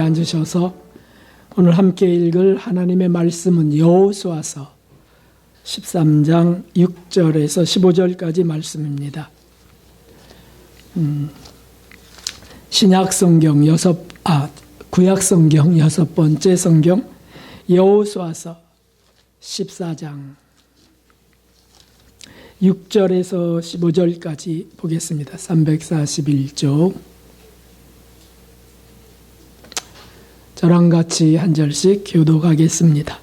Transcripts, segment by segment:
앉으셔서 오늘 함께 읽을 하나님의 말씀은 여호수아서 13장 6절에서 15절까지 말씀입니다. 구약 성경 여섯 번째 성경 여호수아서 14장 6절에서 15절까지 보겠습니다. 341쪽. 저랑 같이 한 절씩 교독하겠습니다.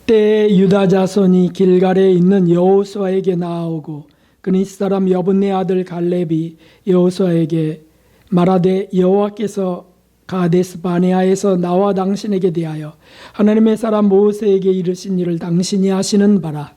때에 유다 자손이 길갈에 있는 여호수아에게 나아오고 그니스 사람 여분네 아들 갈렙이 여호수아에게 말하되 여호와께서 가데스 바네아에서 나와 당신에게 대하여 하나님의 사람 모세에게 이르신 일을 당신이 아시는 바라.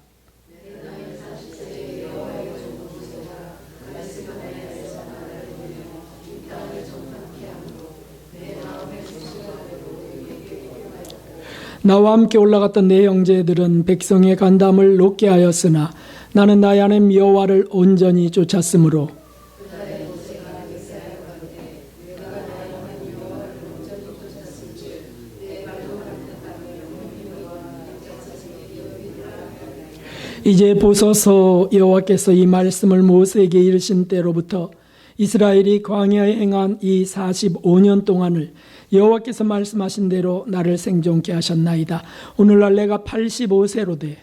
나와 함께 올라갔던 내 형제들은 백성의 간담을 높게 하였으나 나는 나의 하나님 여호와를 온전히 쫓았으므로 이제 보소서 여호와께서 이 말씀을 모세에게 이르신 때로부터 이스라엘이 광야에 행한 이 45년 동안을 여호와께서 말씀하신 대로 나를 생존케 하셨나이다. 오늘날 내가 85세로 돼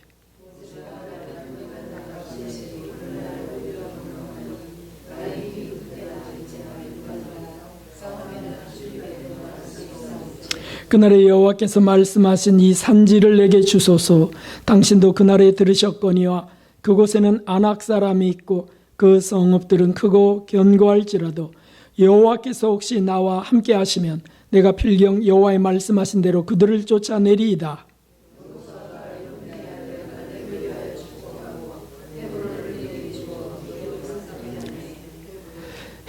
그날에 여호와께서 말씀하신 이 산지를 내게 주소서. 당신도 그날에 들으셨거니와 그곳에는 아낙 사람이 있고 그 성읍들은 크고 견고할지라도 여호와께서 혹시 나와 함께 하시면 내가 필경 여호와의 말씀하신 대로 그들을 쫓아내리이다.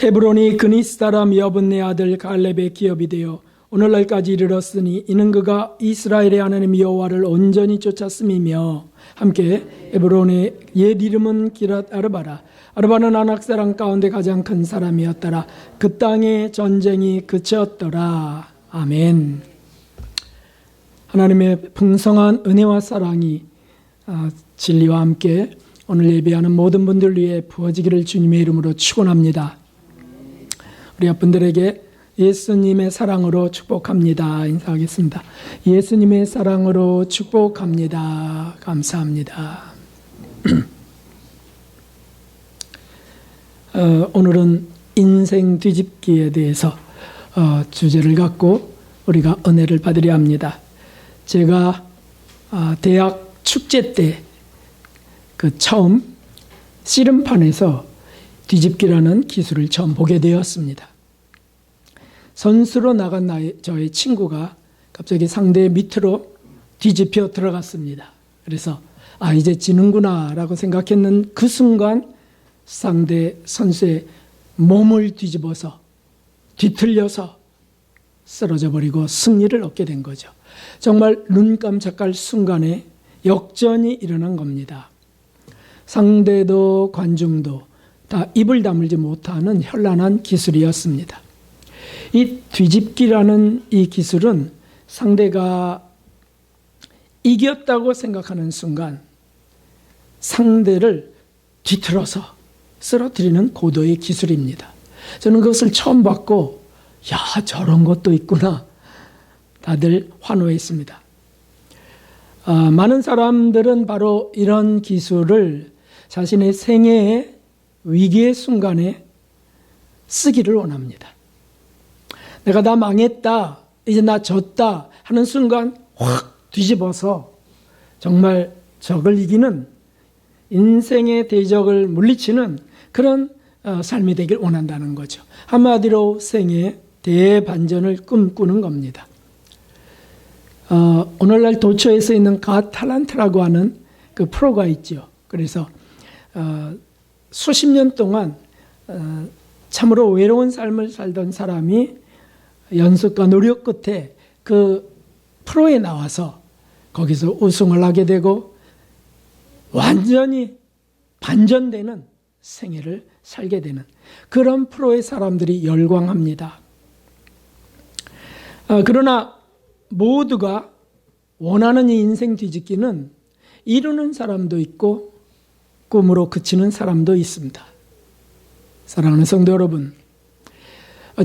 헤브론이 그니스 사람 여분네 아들 갈렙의 기업이 되어 오늘날까지 이르렀으니 이는 그가 이스라엘의 하나님 여호와를 온전히 쫓았음이며 함께 헤브론의 옛 이름은 기랏 아르바라. 아르바는 아낙 사람 가운데 가장 큰 사람이었더라. 그 땅의 전쟁이 그쳤더라. 아멘. 하나님의 풍성한 은혜와 사랑이 진리와 함께 오늘 예배하는 모든 분들 위해 부어지기를 주님의 이름으로 축원합니다. 우리 앞분들에게 예수님의 사랑으로 축복합니다. 인사하겠습니다. 예수님의 사랑으로 축복합니다. 감사합니다. 오늘은 인생 뒤집기에 대해서 주제를 갖고 우리가 은혜를 받으려 합니다. 제가 대학 축제 때 처음 씨름판에서 뒤집기라는 기술을 처음 보게 되었습니다. 선수로 나간 저의 친구가 갑자기 상대 밑으로 뒤집혀 들어갔습니다. 그래서 이제 지는구나 라고 생각했는 그 순간 상대 선수의 몸을 뒤집어서 뒤틀려서 쓰러져 버리고 승리를 얻게 된 거죠. 정말 눈 깜짝할 순간에 역전이 일어난 겁니다. 상대도 관중도 다 입을 다물지 못하는 현란한 기술이었습니다. 이 뒤집기라는 이 기술은 상대가 이겼다고 생각하는 순간 상대를 뒤틀어서 쓰러뜨리는 고도의 기술입니다. 저는 그것을 처음 봤고 저런 것도 있구나. 다들 환호했습니다. 많은 사람들은 바로 이런 기술을 자신의 생애의 위기의 순간에 쓰기를 원합니다. 내가 나 망했다, 이제 나 졌다 하는 순간 확 뒤집어서 정말 적을 이기는 인생의 대적을 물리치는 그런 삶이 되길 원한다는 거죠. 한마디로 생의 대반전을 꿈꾸는 겁니다. 오늘날 도처에서 있는 갓 탤런트라고 하는 그 프로가 있죠. 그래서 수십 년 동안 참으로 외로운 삶을 살던 사람이 연습과 노력 끝에 그 프로에 나와서 거기서 우승을 하게 되고 완전히 반전되는 생애를 살게 되는 그런 프로의 사람들이 열광합니다. 그러나 모두가 원하는 이 인생 뒤집기는 이루는 사람도 있고 꿈으로 그치는 사람도 있습니다. 사랑하는 성도 여러분,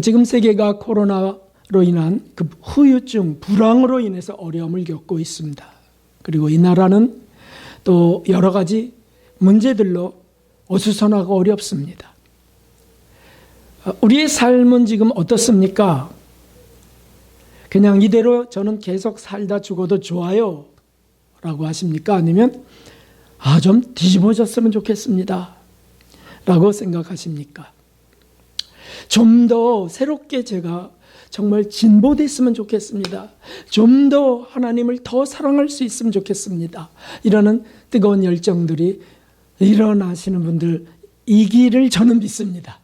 지금 세계가 코로나로 인한 그 후유증, 불황으로 인해서 어려움을 겪고 있습니다. 그리고 이 나라는 또 여러 가지 문제들로 어수선하고 어렵습니다. 우리의 삶은 지금 어떻습니까? 그냥 이대로 저는 계속 살다 죽어도 좋아요 라고 하십니까? 아니면 좀 뒤집어졌으면 좋겠습니다 라고 생각하십니까? 좀 더 새롭게 제가 정말 진보됐으면 좋겠습니다. 좀 더 하나님을 더 사랑할 수 있으면 좋겠습니다. 이러는 뜨거운 열정들이 일어나시는 분들이기를 저는 믿습니다.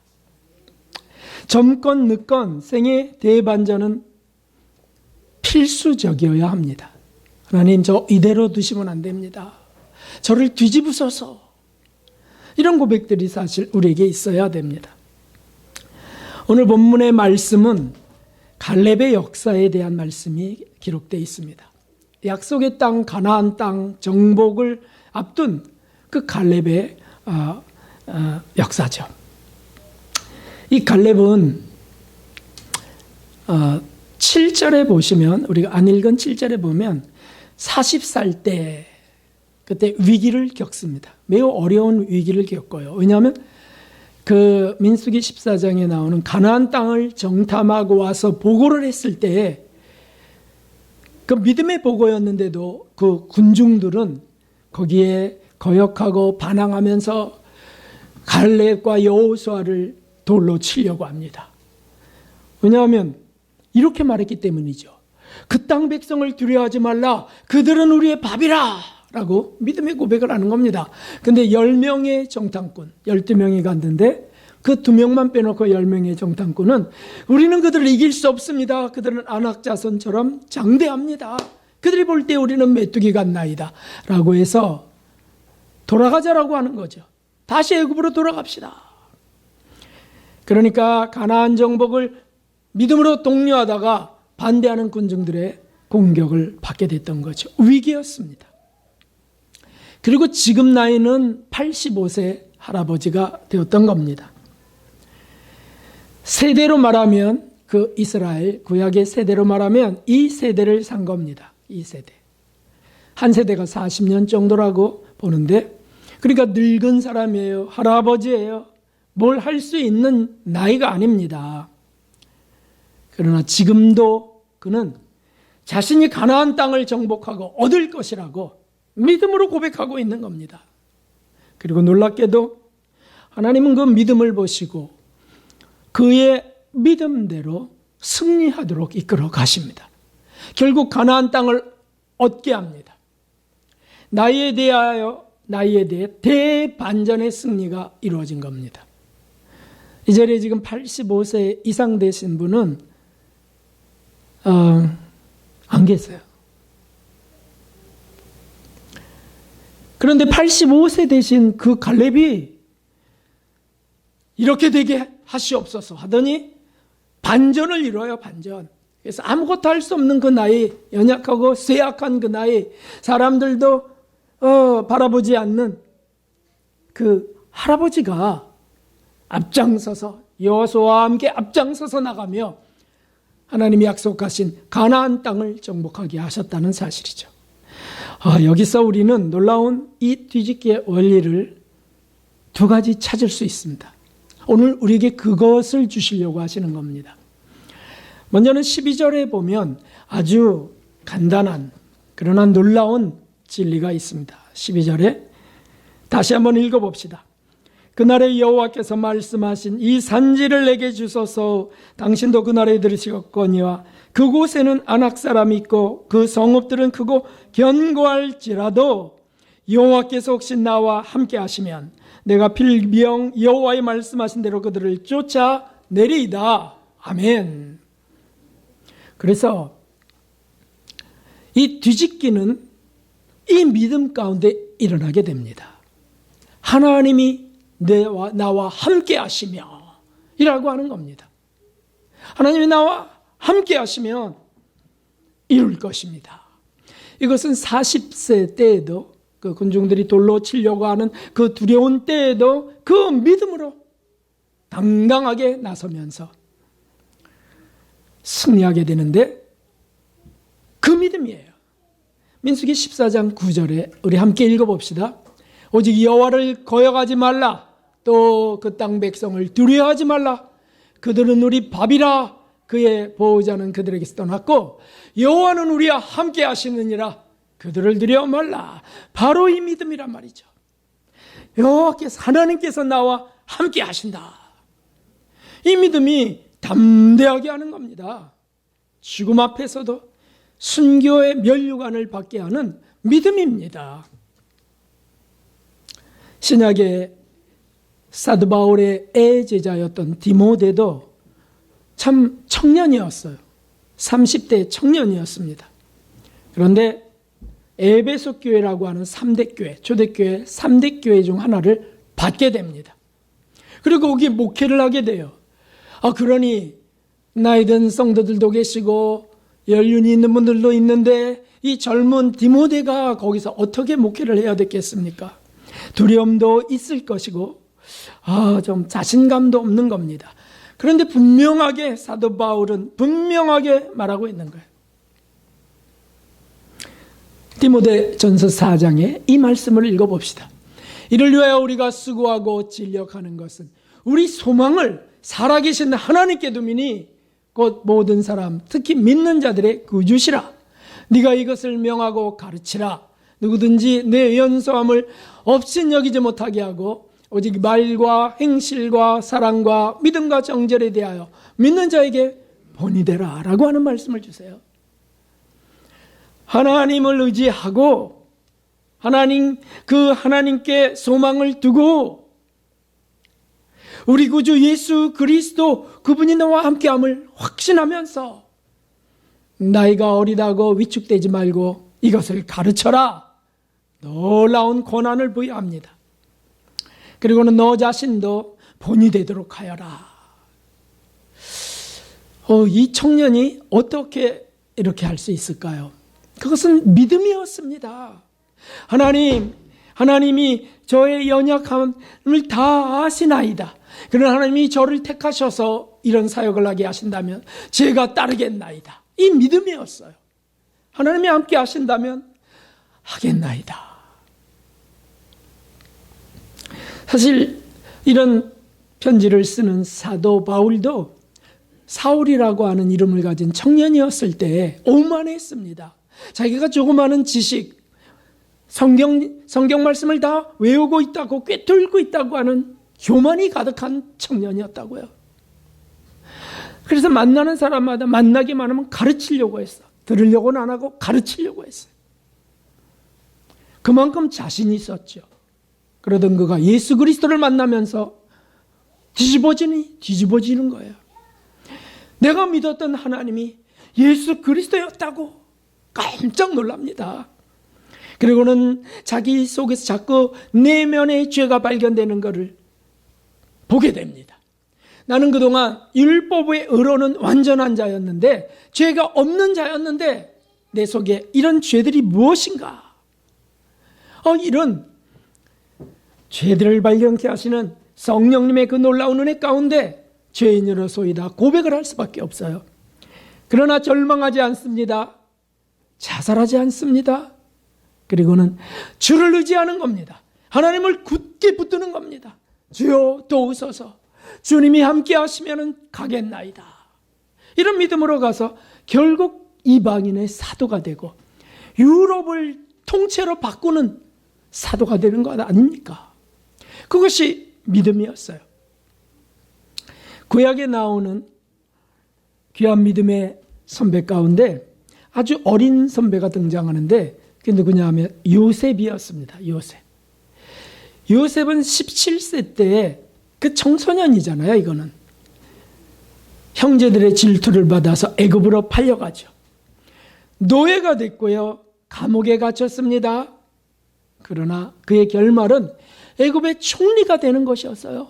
젊건 늦건 생애 대반전은 필수적이어야 합니다. 하나님, 저 이대로 두시면 안 됩니다. 저를 뒤집으소서. 이런 고백들이 사실 우리에게 있어야 됩니다. 오늘 본문의 말씀은 갈렙의 역사에 대한 말씀이 기록되어 있습니다. 약속의 땅, 가나안 땅 정복을 앞둔 그 갈렙의 역사죠. 이 갈렙은 7절에 보시면, 우리가 안 읽은 7절에 보면 40살 때 그때 위기를 겪습니다. 매우 어려운 위기를 겪어요. 왜냐하면 그 민수기 14장에 나오는 가나안 땅을 정탐하고 와서 보고를 했을 때 그 믿음의 보고였는데도 그 군중들은 거기에 거역하고 반항하면서 갈렙과 여호수아를 돌로 치려고 합니다. 왜냐하면 이렇게 말했기 때문이죠. 그 땅 백성을 두려워하지 말라. 그들은 우리의 밥이라. 라고 믿음의 고백을 하는 겁니다. 근데 10명의 정탐꾼, 12명이 갔는데 그 2명만 빼놓고 10명의 정탐꾼은 우리는 그들을 이길 수 없습니다. 그들은 안악 자손처럼 장대합니다. 그들이 볼 때 우리는 메뚜기 같나이다. 라고 해서 돌아가자라고 하는 거죠. 다시 애굽으로 돌아갑시다. 그러니까 가나안 정복을 믿음으로 독려하다가 반대하는 군중들의 공격을 받게 됐던 거죠. 위기였습니다. 그리고 지금 나이는 85세 할아버지가 되었던 겁니다. 세대로 말하면 그 이스라엘 구약의 세대로 말하면 이 세대를 산 겁니다. 이 세대. 한 세대가 40년 정도라고 보는데, 그러니까 늙은 사람이에요. 할아버지예요. 뭘 할 수 있는 나이가 아닙니다. 그러나 지금도 그는 자신이 가나안 땅을 정복하고 얻을 것이라고 믿음으로 고백하고 있는 겁니다. 그리고 놀랍게도 하나님은 그 믿음을 보시고 그의 믿음대로 승리하도록 이끌어 가십니다. 결국 가나안 땅을 얻게 합니다. 나이에 대해 대반전의 승리가 이루어진 겁니다. 이 자리에 지금 85세 이상 되신 분은 안 계세요. 그런데 85세 되신 그 갈렙이 이렇게 되게 하시옵소서 하더니 반전을 이뤄요. 반전. 그래서 아무것도 할 수 없는 그 나이, 연약하고 쇠약한 그 나이, 사람들도 바라보지 않는 그 할아버지가 앞장서서 여호수아와 함께 앞장서서 나가며 하나님이 약속하신 가나안 땅을 정복하게 하셨다는 사실이죠. 여기서 우리는 놀라운 이 뒤집기의 원리를 두 가지 찾을 수 있습니다. 오늘 우리에게 그것을 주시려고 하시는 겁니다. 먼저는 12절에 보면 아주 간단한 그러나 놀라운 진리가 있습니다. 12절에 다시 한번 읽어봅시다. 그날에 여호와께서 말씀하신 이 산지를 내게 주소서. 당신도 그날에 들으시겠거니와 그곳에는 아낙 사람이 있고 그 성읍들은 크고 견고할지라도 여호와께서 혹시 나와 함께 하시면 내가 필명 여호와의 말씀하신 대로 그들을 쫓아내리이다. 아멘. 그래서 이 뒤집기는 이 믿음 가운데 일어나게 됩니다. 하나님이 나와 함께 하시며 이라고 하는 겁니다. 하나님이 나와 함께 하시면 이룰 것입니다. 이것은 40세 때에도 그 군중들이 돌로 치려고 하는 그 두려운 때에도 그 믿음으로 당당하게 나서면서 승리하게 되는데 그 믿음이에요. 민수기 14장 9절에 우리 함께 읽어봅시다. 오직 여호와를 거역하지 말라. 또 그 땅 백성을 두려워하지 말라. 그들은 우리 밥이라. 그의 보호자는 그들에게서 떠났고 여호와는 우리와 함께 하시느니라. 그들을 두려워 말라. 바로 이 믿음이란 말이죠. 여호와께서, 하나님께서 나와 함께 하신다. 이 믿음이 담대하게 하는 겁니다. 죽음 앞에서도 순교의 면류관을 받게 하는 믿음입니다. 신약의 사도 바울의 애제자였던 디모데도 참 청년이었어요. 30대 청년이었습니다. 그런데 에베소 교회라고 하는 3대 교회, 초대교회 3대 교회 중 하나를 받게 됩니다. 그리고 거기 목회를 하게 돼요. 그러니 나이 든 성도들도 계시고 연륜이 있는 분들도 있는데 이 젊은 디모데가 거기서 어떻게 목회를 해야 됐겠습니까? 두려움도 있을 것이고 좀 자신감도 없는 겁니다. 그런데 분명하게 사도 바울은 분명하게 말하고 있는 거예요. 디모데전서 4장에 이 말씀을 읽어봅시다. 이를 위하여 우리가 수고하고 진력하는 것은 우리 소망을 살아계신 하나님께 두미니 곧 모든 사람 특히 믿는 자들의 구주시라. 네가 이것을 명하고 가르치라. 누구든지 내 연소함을 업신여기지 못하게 하고 오직 말과 행실과 사랑과 믿음과 정절에 대하여 믿는 자에게 본이 되라 라고 하는 말씀을 주세요. 하나님을 의지하고 하나님께 소망을 두고 우리 구주 예수 그리스도 그분이 너와 함께함을 확신하면서 나이가 어리다고 위축되지 말고 이것을 가르쳐라. 놀라운 권한을 부여합니다. 그리고는 너 자신도 본이 되도록 하여라. 이 청년이 어떻게 이렇게 할 수 있을까요? 그것은 믿음이었습니다. 하나님이 저의 연약함을 다 아시나이다. 그러나 하나님이 저를 택하셔서 이런 사역을 하게 하신다면 제가 따르겠나이다. 이 믿음이었어요. 하나님이 함께 하신다면 하겠나이다. 사실 이런 편지를 쓰는 사도 바울도 사울이라고 하는 이름을 가진 청년이었을 때 오만했습니다. 자기가 조그마한 지식, 성경 말씀을 다 외우고 있다고 꿰뚫고 있다고 하는 교만이 가득한 청년이었다고요. 그래서 만나는 사람마다 만나기만 하면 가르치려고 했어. 들으려고는 안 하고 가르치려고 했어요. 그만큼 자신이 있었죠. 그러던 그가 예수 그리스도를 만나면서 뒤집어지는 거예요. 내가 믿었던 하나님이 예수 그리스도였다고 깜짝 놀랍니다. 그리고는 자기 속에서 자꾸 내면의 죄가 발견되는 것을 보게 됩니다. 나는 그동안 율법의 의로는 완전한 자였는데 죄가 없는 자였는데 내 속에 이런 죄들이 무엇인가? 이런 죄들을 발견케 하시는 성령님의 그 놀라운 은혜 가운데 죄인으로소이다 고백을 할 수밖에 없어요. 그러나 절망하지 않습니다. 자살하지 않습니다. 그리고는 주를 의지하는 겁니다. 하나님을 굳게 붙드는 겁니다. 주여 도우소서. 주님이 함께 하시면 가겠나이다. 이런 믿음으로 가서 결국 이방인의 사도가 되고 유럽을 통째로 바꾸는 사도가 되는 것 아닙니까? 그것이 믿음이었어요. 구약에 나오는 귀한 믿음의 선배 가운데 아주 어린 선배가 등장하는데 그게 누구냐 하면 요셉이었습니다. 요셉은 17세 때에 그 청소년이잖아요. 이거는 형제들의 질투를 받아서 애굽으로 팔려가죠. 노예가 됐고요. 감옥에 갇혔습니다. 그러나 그의 결말은 애굽의 총리가 되는 것이었어요.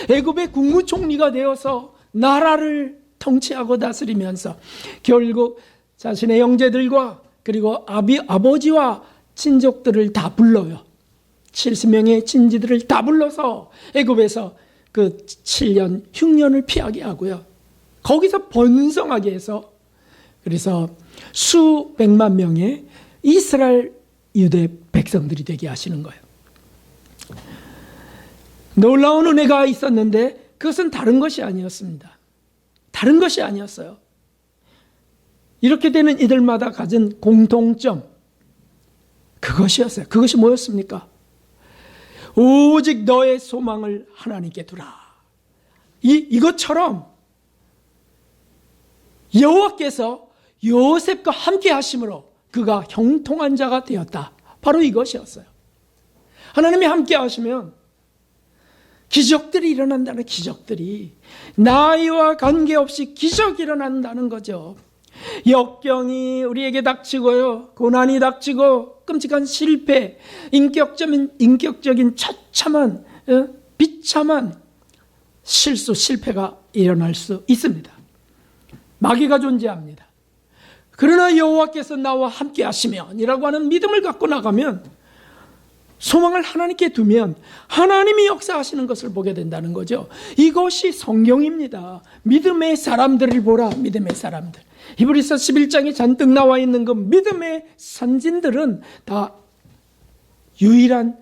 애굽의 국무총리가 되어서 나라를 통치하고 다스리면서 결국 자신의 형제들과 그리고 아버지와 친족들을 다 불러요. 70명의 친지들을 다 불러서 애굽에서 그 7년 흉년을 피하게 하고요. 거기서 번성하게 해서 그래서 수백만 명의 이스라엘 유대 백성들이 되게 하시는 거예요. 놀라운 은혜가 있었는데 그것은 다른 것이 아니었습니다. 다른 것이 아니었어요. 이렇게 되는 이들마다 가진 공통점, 그것이었어요. 그것이 뭐였습니까? 오직 너의 소망을 하나님께 두라. 이것처럼 여호와께서 요셉과 함께 하심으로 그가 형통한 자가 되었다. 바로 이것이었어요. 하나님이 함께 하시면 기적들이 일어난다는, 기적들이 나이와 관계없이 기적이 일어난다는 거죠. 역경이 우리에게 닥치고요, 고난이 닥치고 끔찍한 실패, 인격적인 처참한 비참한 실수, 실패가 일어날 수 있습니다. 마귀가 존재합니다. 그러나 여호와께서 나와 함께 하시면 이라고 하는 믿음을 갖고 나가면, 소망을 하나님께 두면 하나님이 역사하시는 것을 보게 된다는 거죠. 이것이 성경입니다. 믿음의 사람들을 보라. 믿음의 사람들. 히브리서 11장에 잔뜩 나와 있는 그 믿음의 선진들은 다 유일한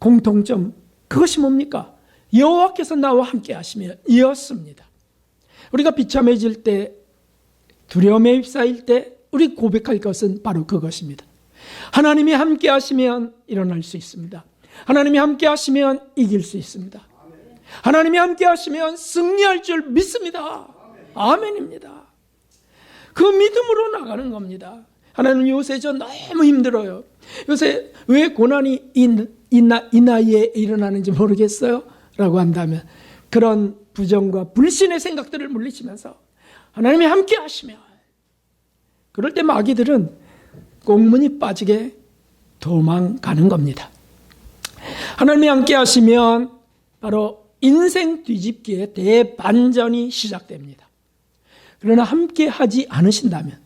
공통점, 그것이 뭡니까? 여호와께서 나와 함께 하시면 이었습니다. 우리가 비참해질 때, 두려움에 휩싸일 때 우리 고백할 것은 바로 그것입니다. 하나님이 함께 하시면 일어날 수 있습니다. 하나님이 함께 하시면 이길 수 있습니다. 하나님이 함께 하시면 승리할 줄 믿습니다. 아멘입니다. 그 믿음으로 나가는 겁니다. 하나님, 요새 저 너무 힘들어요. 요새 왜 고난이 이 나이에 일어나는지 모르겠어요 라고 한다면, 그런 부정과 불신의 생각들을 물리치면서 하나님이 함께 하시면, 그럴 때 마귀들은 꽁무니 빠지게 도망가는 겁니다. 하나님이 함께 하시면 바로 인생 뒤집기의 대반전이 시작됩니다. 그러나 함께 하지 않으신다면,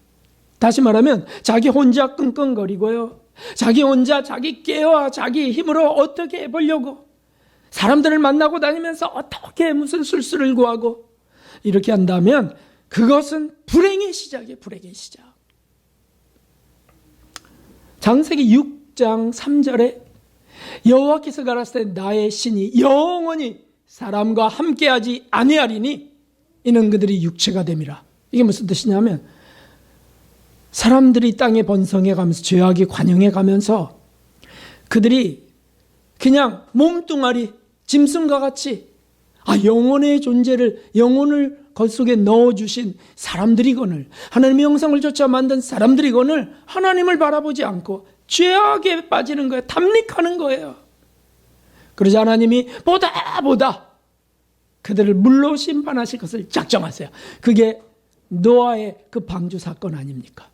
다시 말하면 자기 혼자 끙끙거리고요, 자기 혼자 자기 깨와 자기 힘으로 어떻게 해보려고 사람들을 만나고 다니면서 어떻게 무슨 술수를 구하고 이렇게 한다면 그것은 불행의 시작이에요. 불행의 시작. 창세기 6장 3절에 여호와께서 가라사대 나의 신이 영원히 사람과 함께하지 아니하리니 이는 그들이 육체가 됨이라. 이게 무슨 뜻이냐면, 사람들이 땅에 번성해 가면서 죄악이 관영해 가면서 그들이 그냥 몸뚱아리 짐승과 같이 영혼의 존재를, 영혼을 그 속에 넣어주신 사람들이거늘, 하나님의 형상을 쫓아 만든 사람들이거늘 하나님을 바라보지 않고 죄악에 빠지는 거예요. 탐닉하는 거예요. 그러자 하나님이 보다 그들을 물로 심판하실 것을 작정하세요. 그게 노아의 그 방주 사건 아닙니까?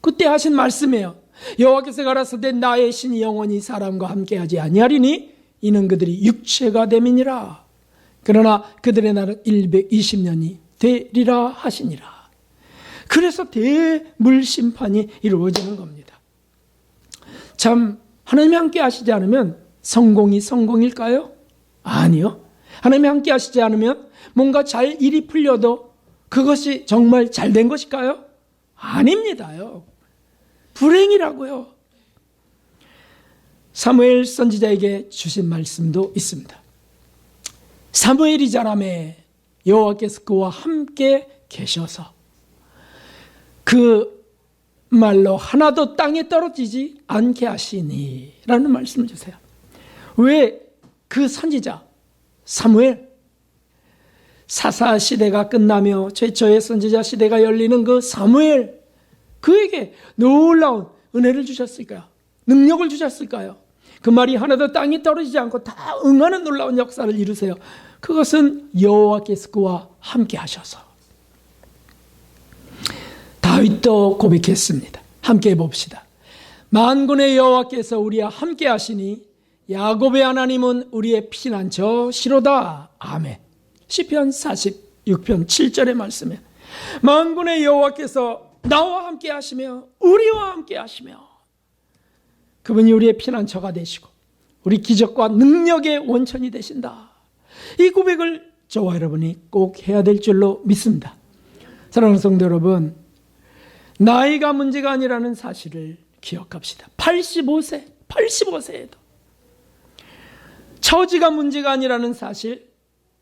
그때 하신 말씀이에요. 여호와께서 가라사대 나의 신이 영원히 사람과 함께하지 아니하리니 이는 그들이 육체가 됨이니라. 그러나 그들의 날은 120년이 되리라 하시니라. 그래서 대물심판이 이루어지는 겁니다. 참, 하나님이 함께 하시지 않으면 성공이 성공일까요? 아니요. 하나님이 함께 하시지 않으면 뭔가 잘 일이 풀려도 그것이 정말 잘 된 것일까요? 아닙니다요. 불행이라고요. 사무엘 선지자에게 주신 말씀도 있습니다. 사무엘이 자라매 여호와께서 그와 함께 계셔서 그 말로 하나도 땅에 떨어지지 않게 하시니 라는 말씀을 주세요. 왜 그 선지자 사무엘, 사사 시대가 끝나며 최초의 선지자 시대가 열리는 그 사무엘, 그에게 놀라운 은혜를 주셨을까요? 능력을 주셨을까요? 그 말이 하나도 땅이 떨어지지 않고 다 응하는 놀라운 역사를 이루세요. 그것은 여호와께서 그와 함께 하셔서. 다윗도 고백했습니다. 함께 해봅시다. 만군의 여호와께서 우리와 함께 하시니 야곱의 하나님은 우리의 피난처시로다. 아멘. 시편 46편 7절의 말씀에 만군의 여호와께서 나와 함께 하시며 우리와 함께 하시며 그분이 우리의 피난처가 되시고 우리 기적과 능력의 원천이 되신다. 이 고백을 저와 여러분이 꼭 해야 될 줄로 믿습니다. 사랑하는 성도 여러분, 나이가 문제가 아니라는 사실을 기억합시다. 85세에도 처지가 문제가 아니라는 사실,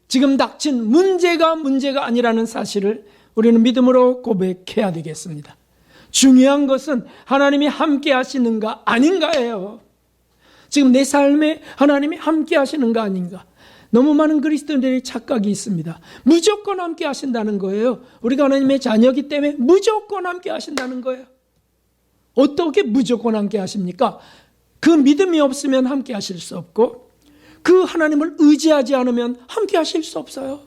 지금 닥친 문제가 아니라는 사실을 우리는 믿음으로 고백해야 되겠습니다. 중요한 것은 하나님이 함께 하시는가 아닌가예요. 지금 내 삶에 하나님이 함께 하시는가 아닌가. 너무 많은 그리스도인들의 착각이 있습니다. 무조건 함께 하신다는 거예요. 우리가 하나님의 자녀이기 때문에 무조건 함께 하신다는 거예요. 어떻게 무조건 함께 하십니까? 그 믿음이 없으면 함께 하실 수 없고 그 하나님을 의지하지 않으면 함께 하실 수 없어요.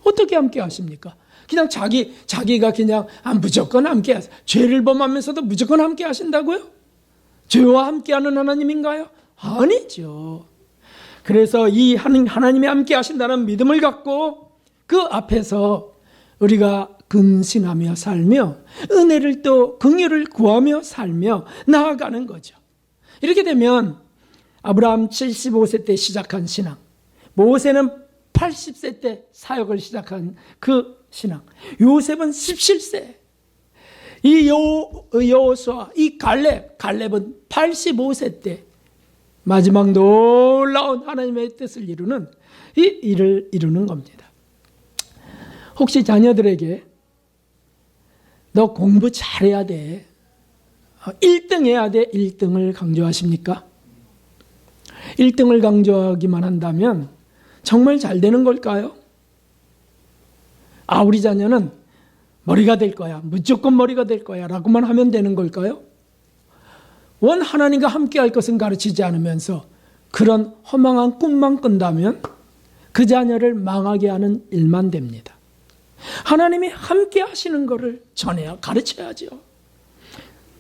어떻게 함께 하십니까? 그냥 자기가 그냥 무조건 함께 하세요. 죄를 범하면서도 무조건 함께 하신다고요? 죄와 함께하는 하나님인가요? 아니죠. 그래서 이 하나님이 함께 하신다는 믿음을 갖고 그 앞에서 우리가 근신하며 살며 은혜를 또 긍휼을 구하며 살며 나아가는 거죠. 이렇게 되면 아브라함 75세 때 시작한 신앙, 모세는 80세 때 사역을 시작한 그 신앙, 요셉은 17세, 이 여호수아, 이 갈렙은 85세 때 마지막 놀라운 하나님의 뜻을 이루는 이 일을 이루는 겁니다. 혹시 자녀들에게 너 공부 잘해야 돼, 1등 해야 돼, 1등을 강조하십니까? 1등을 강조하기만 한다면 정말 잘 되는 걸까요? 우리 자녀는 머리가 될 거야, 무조건 머리가 될 거야 라고만 하면 되는 걸까요? 원 하나님과 함께 할 것은 가르치지 않으면서 그런 허망한 꿈만 꾼다면 그 자녀를 망하게 하는 일만 됩니다. 하나님이 함께 하시는 것을 전해야 가르쳐야죠.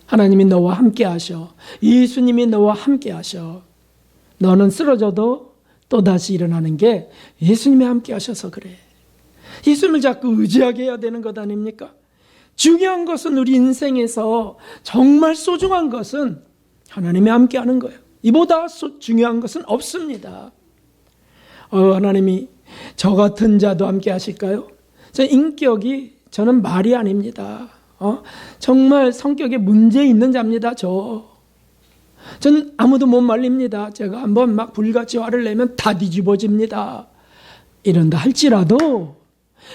하나님이 너와 함께 하셔. 예수님이 너와 함께 하셔. 너는 쓰러져도 또다시 일어나는 게 예수님이 함께 하셔서 그래. 예수님을 자꾸 의지하게 해야 되는 것 아닙니까? 중요한 것은 우리 인생에서 정말 소중한 것은 하나님이 함께 하는 거예요. 이보다 중요한 것은 없습니다. 하나님이 저 같은 자도 함께 하실까요? 저는 말이 아닙니다. 정말 성격에 문제 있는 자입니다. 저는 아무도 못 말립니다. 제가 한번 막 불같이 화를 내면 다 뒤집어집니다. 이런다 할지라도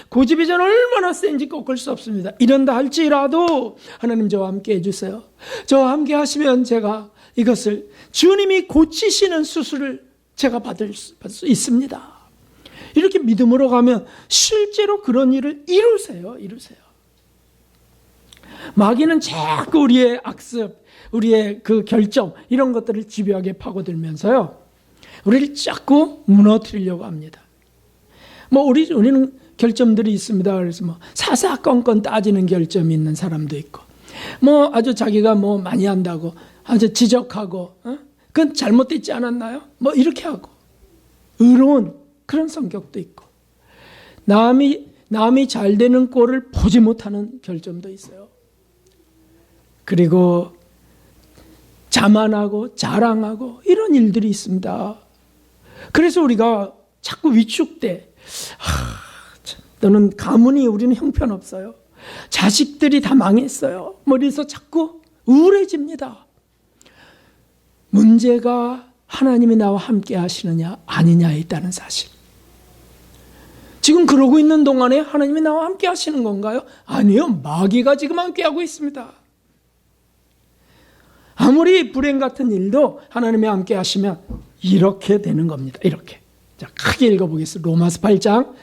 고집이 저는 얼마나 센지 꺾을 수 없습니다. 이런다 할지라도 하나님 저와 함께 해주세요. 저와 함께 하시면 제가 이것을 주님이 고치시는 수술을 제가 받을 수 있습니다. 이렇게 믿음으로 가면 실제로 그런 일을 이루세요. 마귀는 자꾸 우리의 악습, 우리의 그 결정 이런 것들을 집요하게 파고들면서요, 우리를 자꾸 무너뜨리려고 합니다. 우리는 결점들이 있습니다. 그래서 사사건건 따지는 결점이 있는 사람도 있고, 아주 자기가 많이 한다고 아주 지적하고, 그건 잘못됐지 않았나요? 이렇게 하고, 의로운 그런 성격도 있고, 남이 잘 되는 꼴을 보지 못하는 결점도 있어요. 그리고 자만하고 자랑하고 이런 일들이 있습니다. 그래서 우리가 자꾸 위축돼. 너는 가문이 우리는 형편없어요. 자식들이 다 망했어요. 이래서 자꾸 우울해집니다. 문제가 하나님이 나와 함께 하시느냐 아니냐에 있다는 사실. 지금 그러고 있는 동안에 하나님이 나와 함께 하시는 건가요? 아니요. 마귀가 지금 함께 하고 있습니다. 아무리 불행 같은 일도 하나님이 함께 하시면 이렇게 되는 겁니다. 이렇게. 자, 크게 읽어보겠습니다. 로마서 8장.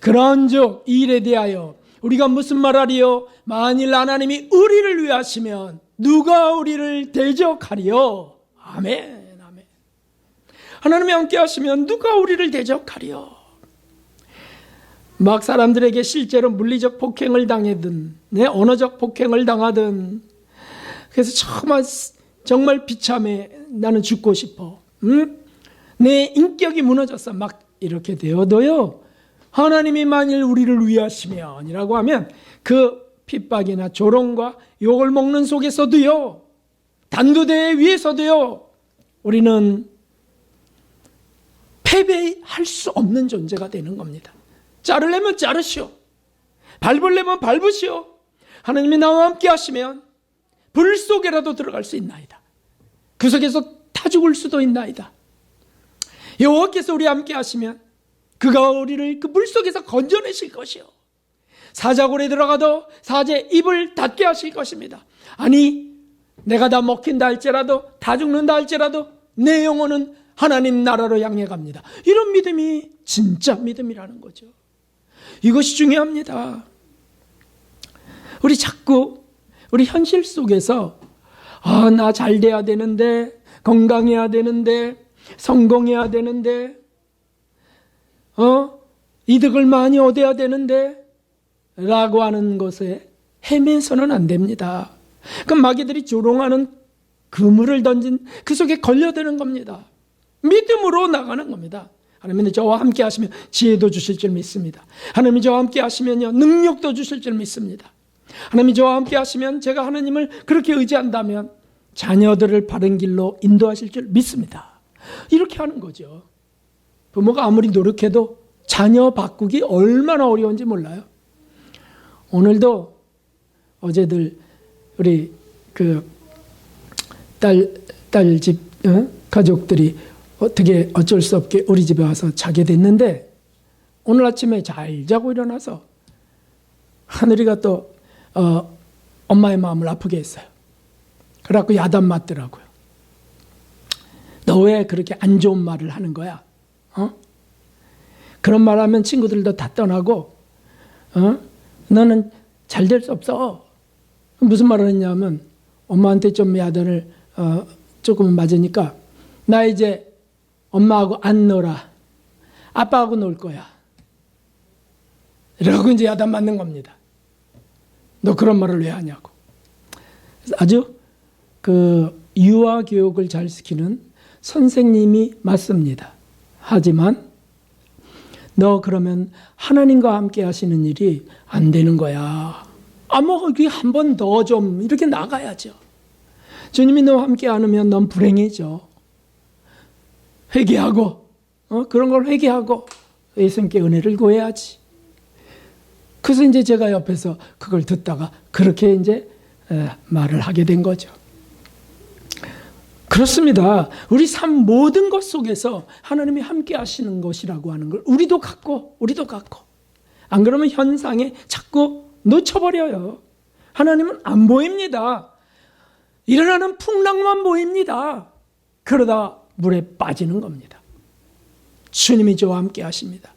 그런즉 이 일에 대하여 우리가 무슨 말하리요? 만일 하나님이 우리를 위하시면 누가 우리를 대적하리요? 아멘. 하나님이 함께 하시면 누가 우리를 대적하리요? 막 사람들에게 실제로 물리적 폭행을 당하든 언어적 폭행을 당하든, 그래서 정말 비참해, 나는 죽고 싶어, 내 인격이 무너졌어, 막 이렇게 되어도요, 하나님이 만일 우리를 위하시면이라고 하면 그 핍박이나 조롱과 욕을 먹는 속에서도요, 단두대 위에서도요, 우리는 패배할 수 없는 존재가 되는 겁니다. 자르려면 자르시오. 밟으려면 밟으시오. 하나님이 나와 함께 하시면 불 속에라도 들어갈 수 있나이다. 그 속에서 타 죽을 수도 있나이다. 여호와께서 우리 함께 하시면 그가 우리를 그 물 속에서 건져내실 것이요, 사자굴에 들어가도 사자의 입을 닫게 하실 것입니다. 아니, 내가 다 먹힌다 할지라도, 다 죽는다 할지라도 내 영혼은 하나님 나라로 향해 갑니다. 이런 믿음이 진짜 믿음이라는 거죠. 이것이 중요합니다. 우리 자꾸 우리 현실 속에서 나 잘 돼야 되는데, 건강해야 되는데, 성공해야 되는데, 이득을 많이 얻어야 되는데 라고 하는 것에 헤매서는 안 됩니다. 그럼 마귀들이 조롱하는 그물을 던진 그 속에 걸려드는 겁니다. 믿음으로 나가는 겁니다. 하나님이 저와 함께 하시면 지혜도 주실 줄 믿습니다. 하나님이 저와 함께 하시면요, 능력도 주실 줄 믿습니다. 하나님이 저와 함께 하시면, 제가 하나님을 그렇게 의지한다면 자녀들을 바른 길로 인도하실 줄 믿습니다. 이렇게 하는 거죠. 부모가 아무리 노력해도 자녀 바꾸기 얼마나 어려운지 몰라요. 오늘도 어제들 우리 그 딸 집 가족들이 어떻게 어쩔 수 없게 우리 집에 와서 자게 됐는데, 오늘 아침에 잘 자고 일어나서 하늘이가 또 엄마의 마음을 아프게 했어요. 그래갖고 야단 맞더라고요. 너 왜 그렇게 안 좋은 말을 하는 거야? 그런 말 하면 친구들도 다 떠나고, 너는 잘 될 수 없어. 무슨 말을 했냐면, 엄마한테 좀 야단을 조금 맞으니까, 나 이제 엄마하고 안 놀아. 아빠하고 놀 거야. 이러고 이제 야단 맞는 겁니다. 너 그런 말을 왜 하냐고. 아주 유아 교육을 잘 시키는 선생님이 맞습니다. 하지만 너 그러면 하나님과 함께 하시는 일이 안 되는 거야. 여기 한 번 더 좀 이렇게 나가야죠. 주님이 너와 함께 안 하면 넌 불행해져. 회개하고, 그런 걸 회개하고 예수님께 은혜를 구해야지. 그래서 이제 제가 옆에서 그걸 듣다가 그렇게 이제 말을 하게 된 거죠. 그렇습니다. 우리 삶 모든 것 속에서 하나님이 함께 하시는 것이라고 하는 걸 우리도 갖고. 안 그러면 현상에 자꾸 놓쳐버려요. 하나님은 안 보입니다. 일어나는 풍랑만 보입니다. 그러다 물에 빠지는 겁니다. 주님이 저와 함께 하십니다.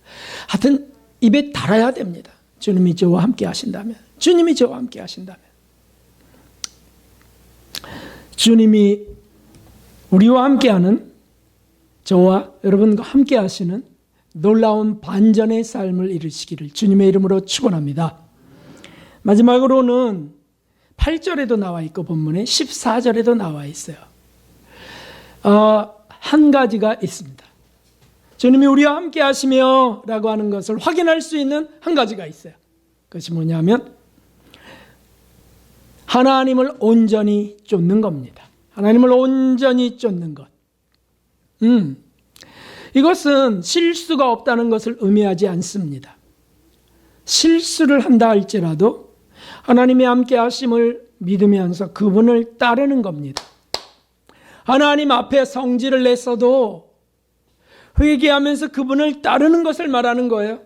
하여튼 입에 달아야 됩니다. 주님이 저와 함께 하신다면. 주님이 저와 함께 하신다면. 주님이 우리와 함께하는, 저와 여러분과 함께 하시는 놀라운 반전의 삶을 이루시기를 주님의 이름으로 축원합니다. 마지막으로는 8절에도 나와 있고 본문에 14절에도 나와 있어요. 한 가지가 있습니다. 주님이 우리와 함께 하시며 라고 하는 것을 확인할 수 있는 한 가지가 있어요. 그것이 뭐냐면 하나님을 온전히 쫓는 겁니다. 하나님을 온전히 쫓는 것. 이것은 실수가 없다는 것을 의미하지 않습니다. 실수를 한다 할지라도 하나님의 함께 하심을 믿으면서 그분을 따르는 겁니다. 하나님 앞에 성질을 냈어도 회개하면서 그분을 따르는 것을 말하는 거예요.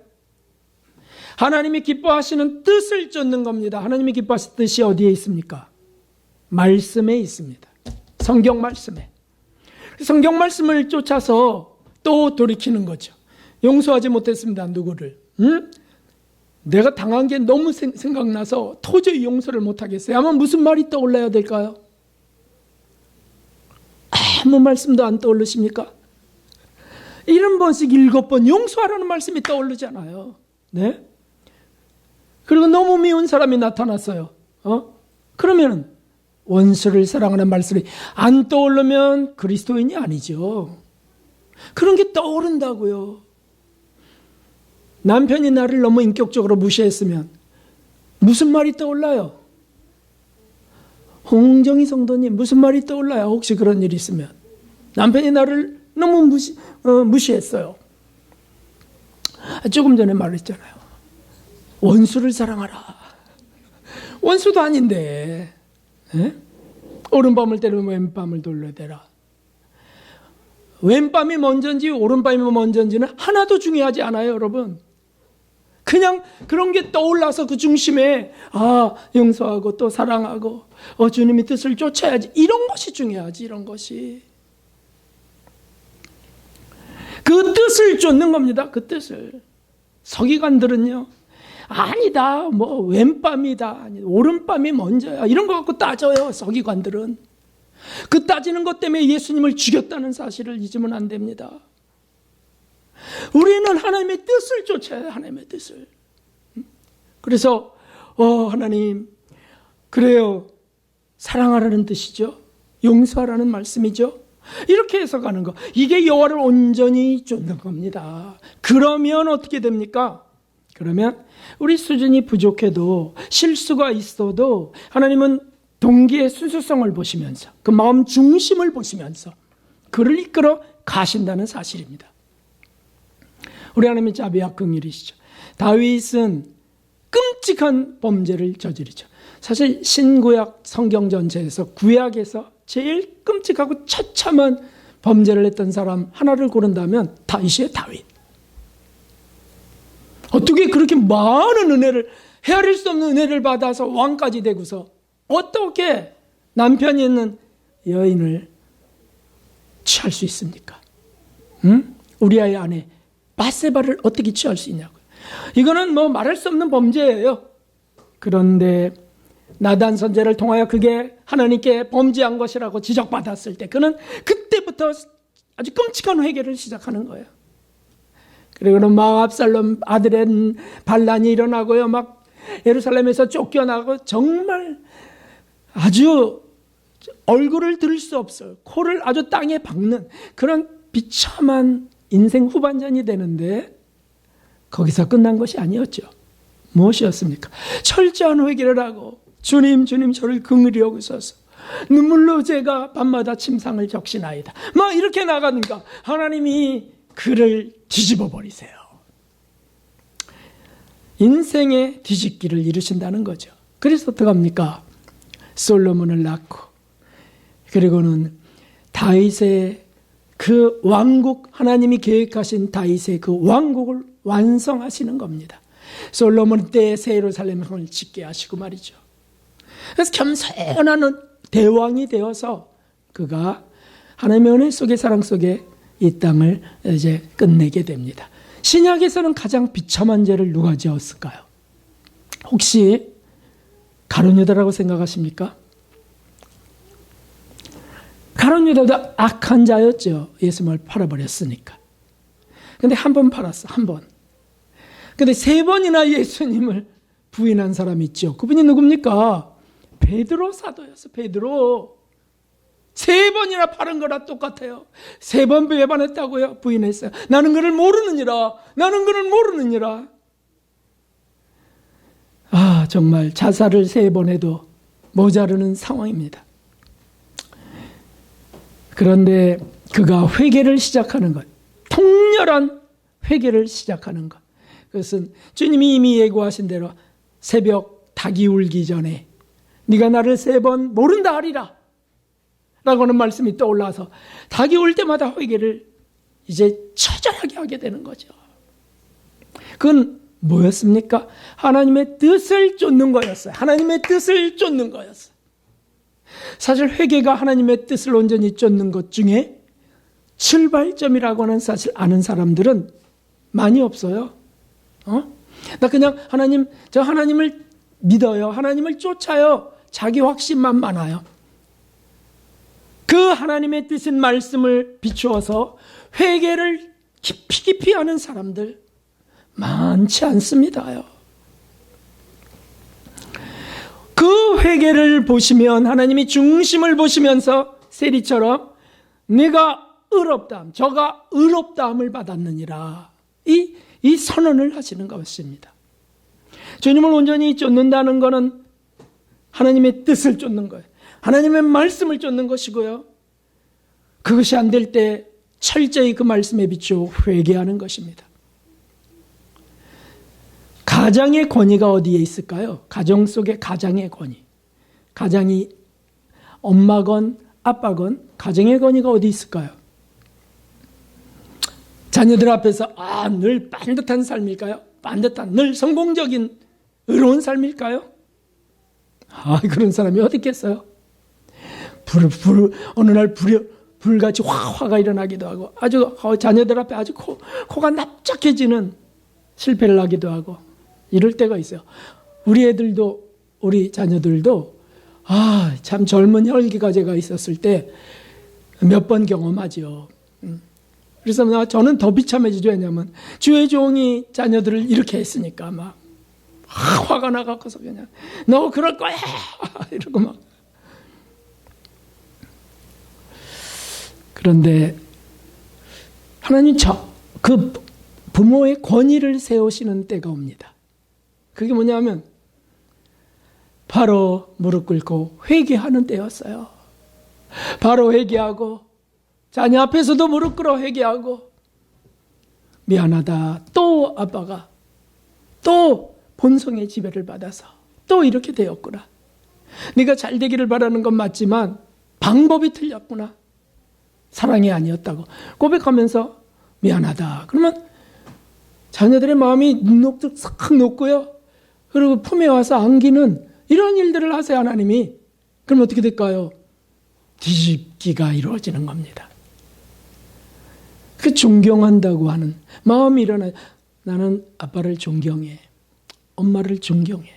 하나님이 기뻐하시는 뜻을 쫓는 겁니다. 하나님이 기뻐하시는 뜻이 어디에 있습니까? 말씀에 있습니다. 성경 말씀에. 성경 말씀을 쫓아서 또 돌이키는 거죠. 용서하지 못했습니다. 누구를. 내가 당한 게 너무 생각나서 도저히 용서를 못하겠어요. 아마 무슨 말이 떠올라야 될까요? 아무 말씀도 안 떠오르십니까? 70번씩 7번 용서하라는 말씀이 떠오르잖아요. 네? 그리고 너무 미운 사람이 나타났어요. 그러면 원수를 사랑하는 말씀이 안 떠오르면 그리스도인이 아니죠. 그런 게 떠오른다고요. 남편이 나를 너무 인격적으로 무시했으면 무슨 말이 떠올라요? 홍정희 성도님, 무슨 말이 떠올라요? 혹시 그런 일이 있으면. 남편이 나를 너무 무시했어요. 조금 전에 말했잖아요. 원수를 사랑하라. 원수도 아닌데, 에? 오른밤을 때리면 왼밤을 돌려대라. 왼밤이 먼저인지 오른밤이 먼저인지는 하나도 중요하지 않아요, 여러분. 그냥 그런 게 떠올라서 그 중심에 용서하고 또 사랑하고 주님의 뜻을 쫓아야지, 이런 것이 중요하지. 이런 것이 그 뜻을 쫓는 겁니다. 그 뜻을. 서기관들은요, 아니다, 뭐 왼밤이다, 오른밤이 먼저야, 이런 거 갖고 따져요. 서기관들은 그 따지는 것 때문에 예수님을 죽였다는 사실을 잊으면 안 됩니다. 우리는 하나님의 뜻을 쫓아야 해요. 하나님의 뜻을. 그래서 하나님, 그래요, 사랑하라는 뜻이죠. 용서하라는 말씀이죠. 이렇게 해서 가는 거, 이게 여호와를 온전히 쫓는 겁니다. 그러면 어떻게 됩니까? 그러면 우리 수준이 부족해도, 실수가 있어도 하나님은 동기의 순수성을 보시면서, 그 마음 중심을 보시면서 그를 이끌어 가신다는 사실입니다. 우리 하나님의 자비와 긍휼이시죠. 다윗은 끔찍한 범죄를 저지르죠. 사실 신구약 성경 전체에서, 구약에서 제일 끔찍하고 처참한 범죄를 했던 사람 하나를 고른다면 다윗이에요. 다윗. 어떻게 그렇게 많은 은혜를, 헤아릴 수 없는 은혜를 받아서 왕까지 되고서 어떻게 남편이 있는 여인을 취할 수 있습니까? 우리아의 아내 바세바를 어떻게 취할 수 있냐고요. 이거는 뭐 말할 수 없는 범죄예요. 그런데 나단 선지자를 통하여 그게 하나님께 범죄한 것이라고 지적받았을 때, 그는 그때부터 아주 끔찍한 회개를 시작하는 거예요. 그리고는 막 압살롬 아들의 반란이 일어나고요, 막 예루살렘에서 쫓겨나고, 정말 아주 얼굴을 들 수 없어요. 코를 아주 땅에 박는 그런 비참한 인생 후반전이 되는데, 거기서 끝난 것이 아니었죠. 무엇이었습니까? 철저한 회개를 하고, 주님 저를 긍휼히 여기소서, 눈물로 제가 밤마다 침상을 적시나이다, 막 이렇게 나가니까 하나님이 그를 뒤집어 버리세요. 인생의 뒤집기를 이루신다는 거죠. 그래서 어떡합니까? 솔로몬을 낳고, 그리고는 다윗의 그 왕국, 하나님이 계획하신 다윗의 그 왕국을 완성하시는 겁니다. 솔로몬 때 새 예루살렘을 짓게 하시고 말이죠. 그래서 겸손한 대왕이 되어서 그가 하나님의 은혜 속에, 사랑 속에 이 땅을 이제 끝내게 됩니다. 신약에서는 가장 비참한 죄를 누가 지었을까요? 혹시 가룟 유다라고 생각하십니까? 가룟 유다도 악한 자였죠. 예수님을 팔아버렸으니까. 근데 한 번 팔았어, 한 번. 근데 세 번이나 예수님을 부인한 사람이 있죠. 그분이 누굽니까? 베드로 사도였어. 베드로. 세 번이나 팔은 거랑 똑같아요. 세 번 배반했다고요? 부인했어요. 나는 그를 모르느니라. 나는 그를 모르느니라. 정말 자살을 세 번 해도 모자르는 상황입니다. 그런데 그가 회개를 시작하는 것, 통렬한 회개를 시작하는 것, 그것은 주님이 이미 예고하신 대로 새벽 닭이 울기 전에 네가 나를 세 번 모른다 하리라 라고 하는 말씀이 떠올라서 닭이 울 때마다 회개를 이제 처절하게 하게 되는 거죠. 그건 뭐였습니까? 하나님의 뜻을 쫓는 거였어요. 하나님의 뜻을 쫓는 거였어요. 사실 회개가 하나님의 뜻을 온전히 쫓는 것 중에 출발점이라고 하는 사실 아는 사람들은 많이 없어요. 나 그냥 저 하나님을 믿어요, 하나님을 쫓아요, 자기 확신만 많아요. 그 하나님의 뜻인 말씀을 비추어서 회개를 깊이 하는 사람들 많지 않습니다요. 그 회개를 보시면 하나님이 중심을 보시면서 세리처럼 내가 의롭다함, 저가 의롭다함을 받았느니라, 이 선언을 하시는 것입니다. 주님을 온전히 쫓는다는 것은 하나님의 뜻을 쫓는 거예요. 하나님의 말씀을 쫓는 것이고요. 그것이 안 될 때 철저히 그 말씀에 비추어 회개하는 것입니다. 가장의 권위가 어디에 있을까요? 가정 속의 가장의 권위. 가장이 엄마건 아빠건 가정의 권위가 어디 있을까요? 자녀들 앞에서 늘 반듯한 삶일까요? 반듯한, 늘 성공적인 의로운 삶일까요? 그런 사람이 어디 있겠어요? 어느 날 불같이 화가 일어나기도 하고 아주 자녀들 앞에 아주 코가 납작해지는 실패를 하기도 하고 이럴 때가 있어요. 우리 자녀들도 참 젊은 혈기가 제가 있었을 때 몇 번 경험하죠. 그래서 저는 더 비참해지죠. 왜냐하면 주의 종이 자녀들을 이렇게 했으니까 막 화가 나갖고서 그냥 너 그럴 거야 이러고 막. 그런데 하나님 그 부모의 권위를 세우시는 때가 옵니다. 그게 뭐냐면 바로 무릎 꿇고 회개하는 때였어요. 바로 회개하고 자녀 앞에서도 무릎 꿇어 회개하고 미안하다. 또 아빠가 또 본성의 지배를 받아서 또 이렇게 되었구나. 네가 잘 되기를 바라는 건 맞지만 방법이 틀렸구나. 사랑이 아니었다고 고백하면서 미안하다. 그러면 자녀들의 마음이 눈녹듯 싹 녹고요. 그리고 품에 와서 안기는 이런 일들을 하세요. 하나님이. 그럼 어떻게 될까요? 뒤집기가 이루어지는 겁니다. 그 존경한다고 하는 마음이 일어나요. 나는 아빠를 존경해. 엄마를 존경해.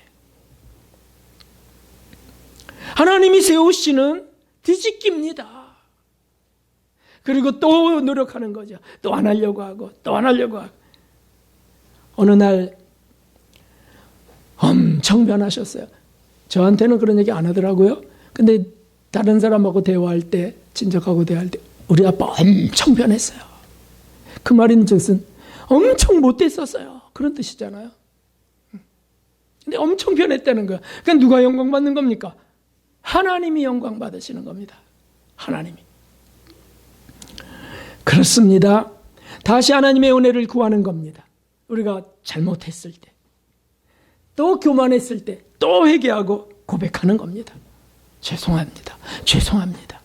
하나님이 세우시는 뒤집기입니다. 그리고 또 노력하는 거죠. 또 안 하려고 하고 또 안 하려고 하고. 어느 날 엄청 변하셨어요. 저한테는 그런 얘기 안 하더라고요. 근데 다른 사람하고 대화할 때, 친척하고 대화할 때 우리 아빠 엄청 변했어요. 그 말인 즉슨 엄청 못됐었어요. 그런 뜻이잖아요. 근데 엄청 변했다는 거야. 그러니까 누가 영광 받는 겁니까? 하나님이 영광 받으시는 겁니다. 하나님이. 그렇습니다. 다시 하나님의 은혜를 구하는 겁니다. 우리가 잘못했을 때, 또 교만했을 때, 또 회개하고 고백하는 겁니다. 죄송합니다. 죄송합니다.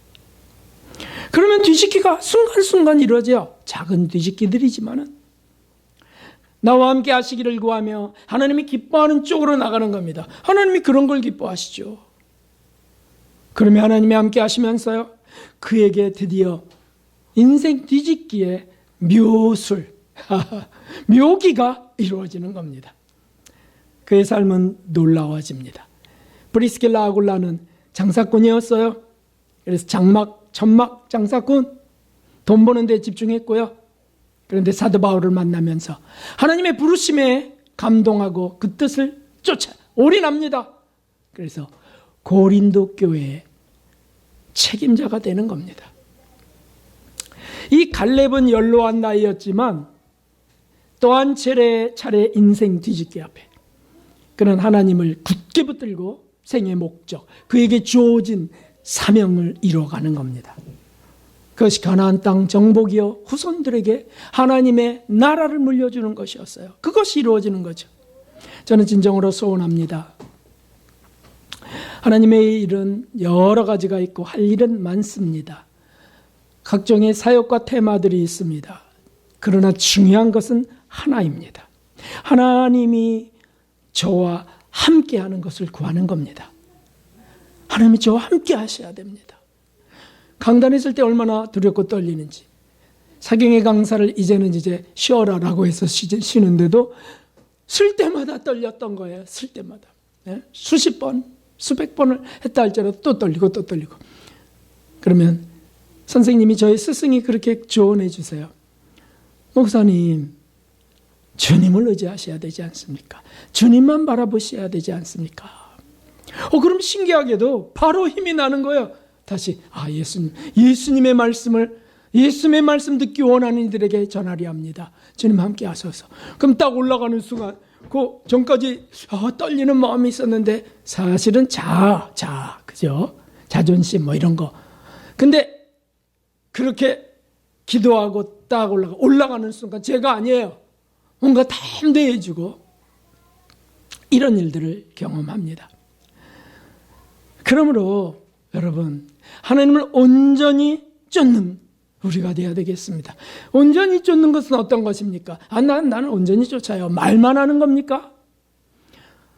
그러면 뒤집기가 순간순간 이루어져요. 작은 뒤집기들이지만은 나와 함께 하시기를 구하며 하나님이 기뻐하는 쪽으로 나가는 겁니다. 하나님이 그런 걸 기뻐하시죠. 그러면 하나님이 함께 하시면서요, 그에게 드디어 인생 뒤집기의 묘술, 묘기가 이루어지는 겁니다. 그의 삶은 놀라워집니다. 브리스길라 아굴라는 장사꾼이었어요. 그래서 천막 장사꾼, 돈 버는 데 집중했고요. 그런데 사도 바울을 만나면서 하나님의 부르심에 감동하고 그 뜻을 쫓아 올인합니다. 그래서 고린도 교회의 책임자가 되는 겁니다. 이 갈렙은 연로한 나이였지만 또한 차례 인생 뒤집기 앞에 그는 하나님을 굳게 붙들고 생의 목적, 그에게 주어진 사명을 이루어가는 겁니다. 그것이 가나안 땅 정복이요, 후손들에게 하나님의 나라를 물려주는 것이었어요. 그것이 이루어지는 거죠. 저는 진정으로 소원합니다. 하나님의 일은 여러 가지가 있고 할 일은 많습니다. 각종의 사역과 테마들이 있습니다. 그러나 중요한 것은 하나입니다. 하나님이 저와 함께 하는 것을 구하는 겁니다. 하나님이 저와 함께 하셔야 됩니다. 강단했을 때 얼마나 두렵고 떨리는지. 사경의 강사를 이제 쉬어라라고 해서 쉬는데도 쓸 때마다 떨렸던 거예요. 쓸 때마다. 수십 번, 수백 번을 했다 할지라도 또 떨리고 또 떨리고. 그러면 선생님이 저희 스승이 그렇게 조언해 주세요. 목사님, 주님을 의지하셔야 되지 않습니까? 주님만 바라보셔야 되지 않습니까? 그럼 신기하게도 바로 힘이 나는 거예요. 다시 예수님의 말씀 듣기 원하는 이들에게 전하리 합니다. 주님 함께 하소서. 그럼 딱 올라가는 순간 그 전까지 떨리는 마음이 있었는데 사실은 그죠? 자존심 뭐 이런 거. 근데 그렇게 기도하고 딱 올라가는 순간 제가 아니에요. 뭔가 담대해지고 이런 일들을 경험합니다. 그러므로 여러분, 하나님을 온전히 쫓는 우리가 되어야 되겠습니다. 온전히 쫓는 것은 어떤 것입니까? 나는 온전히 쫓아요. 말만 하는 겁니까?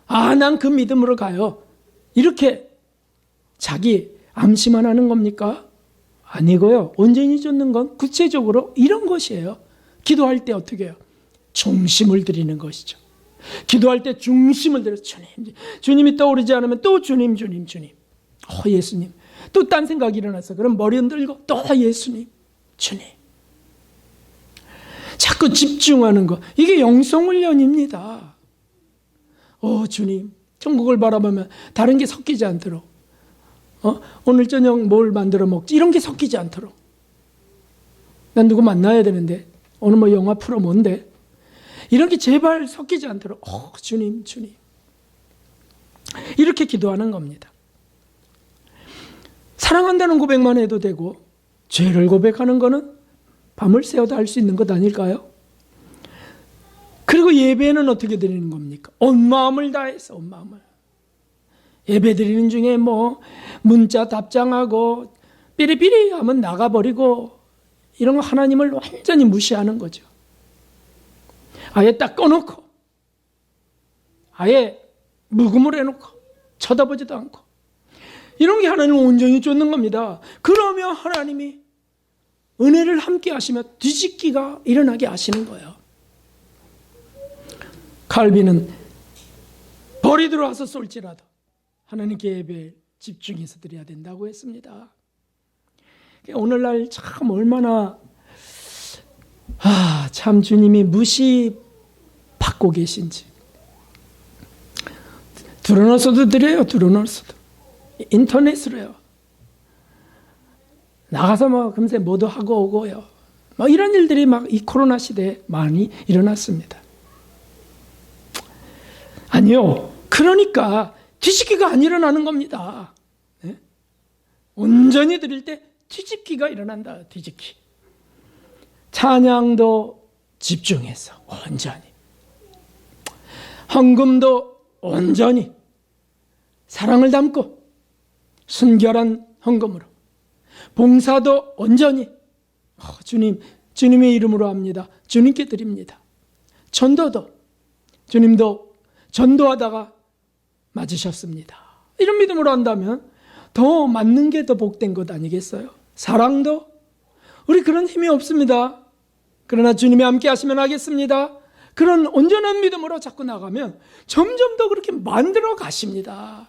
난 그 믿음으로 가요. 이렇게 자기 암시만 하는 겁니까? 아니고요. 온전히 쫓는 건 구체적으로 이런 것이에요. 기도할 때 어떻게 해요? 중심을 드리는 것이죠. 기도할 때 중심을 들여서 주님이 떠오르지 않으면 또 주님. 예수님. 또 딴 생각이 일어나서 그럼 머리 흔들고 또 예수님, 주님. 자꾸 집중하는 거. 이게 영성훈련입니다. 주님. 천국을 바라보면 다른 게 섞이지 않도록. 오늘 저녁 뭘 만들어 먹지? 이런 게 섞이지 않도록. 난 누구 만나야 되는데. 오늘 뭐 영화 프로 뭔데? 이런 게 제발 섞이지 않도록. 주님. 이렇게 기도하는 겁니다. 사랑한다는 고백만 해도 되고 죄를 고백하는 거는 밤을 새워도 할 수 있는 것 아닐까요? 그리고 예배는 어떻게 드리는 겁니까? 온 마음을 다해서 온 마음을. 예배 드리는 중에 뭐 문자 답장하고 삐리삐리 하면 나가버리고 이런 거 하나님을 완전히 무시하는 거죠. 아예 딱 꺼놓고 아예 묵음을 해놓고 쳐다보지도 않고 이런 게 하나님을 온전히 쫓는 겁니다. 그러면 하나님이 은혜를 함께 하시며 뒤집기가 일어나게 하시는 거예요. 칼빈은 벌이 들어와서 쏠지라도 하나님께 예배에 집중해서 드려야 된다고 했습니다. 오늘날 참 얼마나 참 주님이 무시받고 계신지. 드러넣어서도 드려요. 드러넣어서도. 인터넷으로요. 나가서 막 금세 뭐도 하고 오고요. 막 이런 일들이 막 이 코로나 시대에 많이 일어났습니다. 아니요. 그러니까 뒤집기가 안 일어나는 겁니다. 네? 온전히 드릴 때 뒤집기가 일어난다. 뒤집기. 찬양도 집중해서 온전히. 헌금도 온전히. 사랑을 담고 순결한 헌금으로. 봉사도 온전히. 주님의 이름으로 합니다. 주님께 드립니다. 전도도 주님도 전도하다가 맞으셨습니다. 이런 믿음으로 한다면 더 맞는 게 더 복된 것 아니겠어요? 사랑도 우리 그런 힘이 없습니다. 그러나 주님이 함께 하시면 하겠습니다. 그런 온전한 믿음으로 자꾸 나가면 점점 더 그렇게 만들어 가십니다.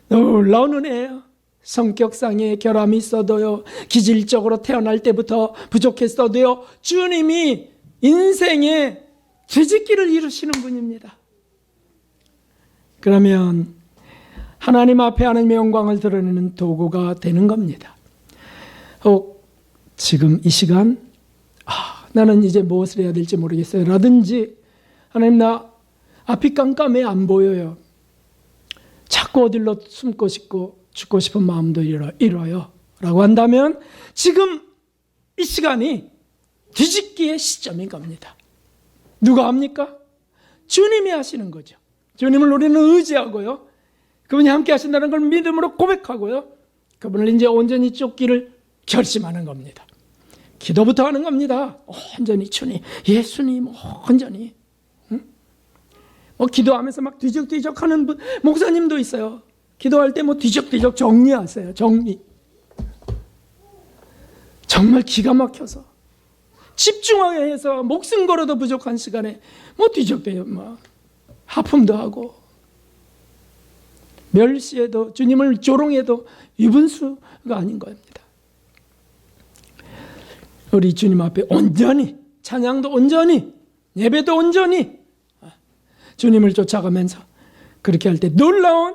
놀라운 은혜예요. 성격상의 결함이 있어도요, 기질적으로 태어날 때부터 부족했어도요, 주님이 인생의 뒤집기를 이루시는 분입니다. 그러면 하나님 앞에 하나님의 영광을 드러내는 도구가 되는 겁니다. 지금 이 시간 나는 이제 무엇을 해야 될지 모르겠어요 라든지, 하나님 나 앞이 깜깜해 안 보여요. 자꾸 어디로 숨고 싶고 죽고 싶은 마음도 이뤄요 라고 한다면 지금 이 시간이 뒤집기의 시점인 겁니다. 누가 합니까? 주님이 하시는 거죠. 주님을 우리는 의지하고요, 그분이 함께 하신다는 걸 믿음으로 고백하고요, 그분을 이제 온전히 쫓기를 결심하는 겁니다. 기도부터 하는 겁니다. 온전히 주님, 예수님 온전히. 기도하면서 막 뒤적뒤적 하는 목사님도 있어요. 기도할 때 뒤적뒤적 정리하세요. 정리. 정말 기가 막혀서 집중하게 해서 목숨 걸어도 부족한 시간에 뒤적대요. 하품도 하고 멸시해도 주님을 조롱해도 유분수가 아닌 겁니다. 우리 주님 앞에 온전히, 찬양도 온전히, 예배도 온전히 주님을 쫓아가면서 그렇게 할 때 놀라운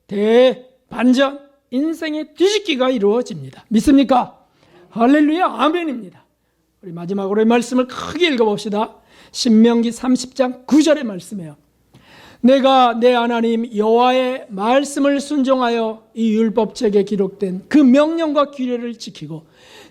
대반전, 인생의 뒤집기가 이루어집니다. 믿습니까? 할렐루야, 아멘입니다. 우리 마지막으로 이 말씀을 크게 읽어봅시다. 신명기 30장 9절의 말씀이에요. 내가 내 하나님 여호와의 말씀을 순종하여 이 율법책에 기록된 그 명령과 규례를 지키고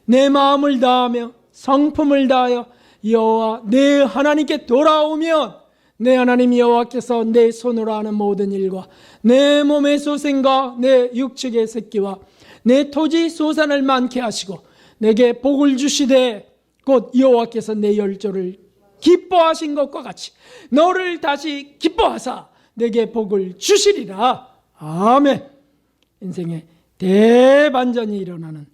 내 마음을 다하며 성품을 다하여 여호와 내 하나님께 돌아오면 내 하나님 여호와께서 내 손으로 하는 모든 일과 내 몸의 소생과 내 육축의 새끼와 내 토지 소산을 많게 하시고 내게 복을 주시되 곧 여호와께서 내 열조를 기뻐하신 것과 같이 너를 다시 기뻐하사 내게 복을 주시리라. 아멘. 인생에 대반전이 일어나는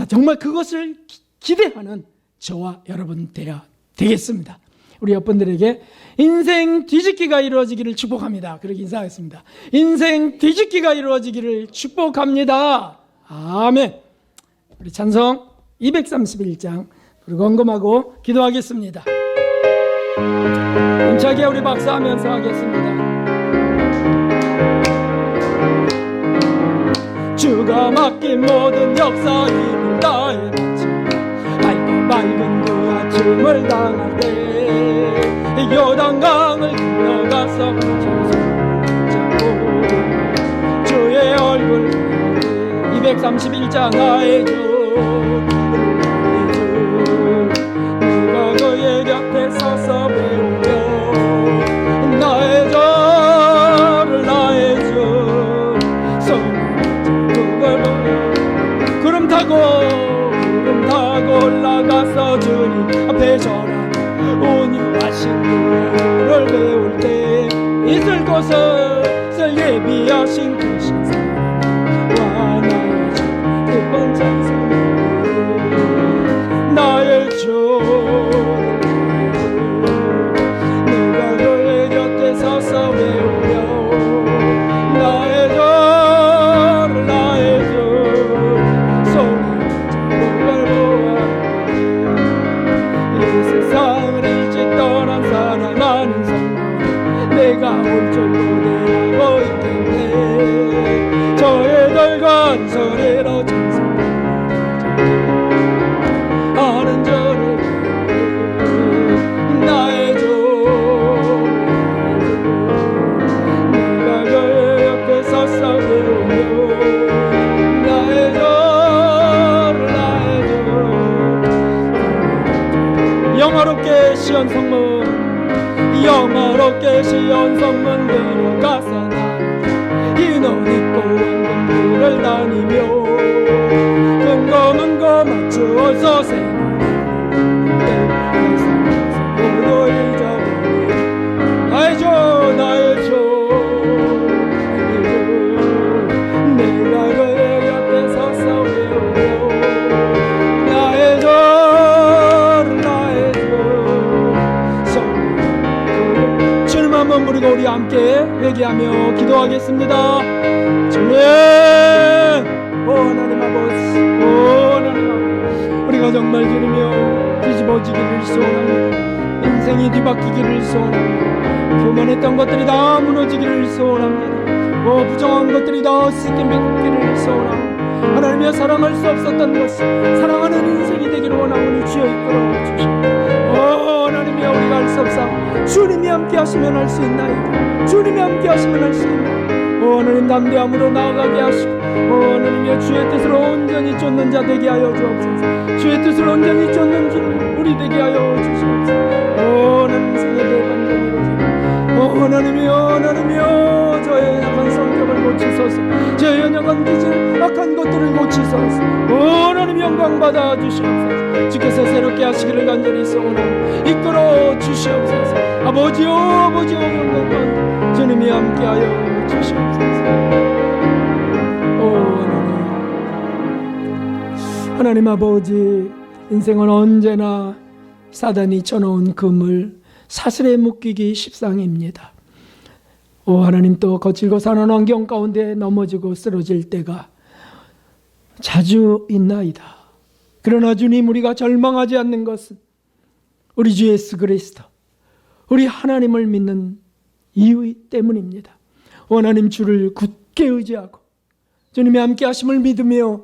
정말 그것을 기대하는 저와 여러분 되어야 되겠습니다. 우리 옆분들에게 인생 뒤집기가 이루어지기를 축복합니다. 그렇게 인사하겠습니다. 인생 뒤집기가 이루어지기를 축복합니다. 아멘. 우리 찬송 231장 그리고 언금하고 기도하겠습니다. 힘차게 우리 박수하면서 하겠습니다. 주가 맡긴 모든 역사 힘을 다해 밝고 맑은 그 아침을 당할 때 요단강을 건너가서 주의 얼굴 231장 나의 주 내가 그의 곁에 서서 배우며 나의 주를 나의 주 그걸 보며 구름 타고 올라가서 주님 앞에 전하 온유하신 그를 배울 때 있을 곳을 예비하신 그 신사와 나의 주 기쁜 찬송 나의 주 내가 그의 곁에 서서 배우며 나의 주 나의 주 손에 그걸 보아 이 세상을 일찍 떠난 사랑하는 성도 내가 올 줄도 대하고 있겠네 저희들 간소리로 찬송하는 저를 나의 주 내가 그의 옆에 서서 배우며 나의 주 나의 주 영화롭게 시온 성문 영화롭게 시온 성문 들어가서 나는 흰옷 입고 왕궁들을 다니며 금고 맞추어서 모두 잊어버린 나의 주 나의 주 내가 그의 곁에 서서 배우며 나의 주 나의 주 주님 한번 부르고 우리 함께 회개하며 기도하겠습니다. 주님 하나님 아버지 하나님 아버지 우리가 정말 주님이여 뒤집어지기를 소원합니다. 인생이 뒤바뀌기를 소원합니다. 교만했던 것들이 다 무너지기를 소원합니다. 부정한 것들이 다 씻김받기를 소원합니다. 하나님이여 사랑할 수 없었던 것을 사랑하는 인생이 되기를 원하오니 주여 이끌어 주시옵소서. 하나님이여 우리가 할 수 없사 주님이 함께 하시면 할 수 있나이다. 주님이 함께 하시면 할 수 있나이다. 하나님 담대함으로 나아가게 하시고 하나님이여 주의 뜻을 온전히 쫓는 자 되게 하여 주옵소서. 주의 뜻을 온전히 쫓는 줄 우리 되게 하여 주시옵소서. 하나님 인생의 대반전으로 하나님이여 저의 연약한 성격을 고치소서. 저의 연약한 기질 악한 것들을 고치소서. 하나님 영광 받아 주시옵소서. 주께서 새롭게 하시기를 간절히 소원하고 이끌어 주시옵소서. 아버지요 영광 받아 주님이 함께하여 주시옵소서. 하나님 아버지 인생은 언제나 사단이 쳐놓은 그물 사슬에 묶이기 십상입니다. 하나님 또 거칠고 산한 환경 가운데 넘어지고 쓰러질 때가 자주 있나이다. 그러나 주님 우리가 절망하지 않는 것은 우리 주 예수 그리스도 우리 하나님을 믿는 이유 때문입니다. 하나님 주를 굳게 의지하고 주님의 함께 하심을 믿으며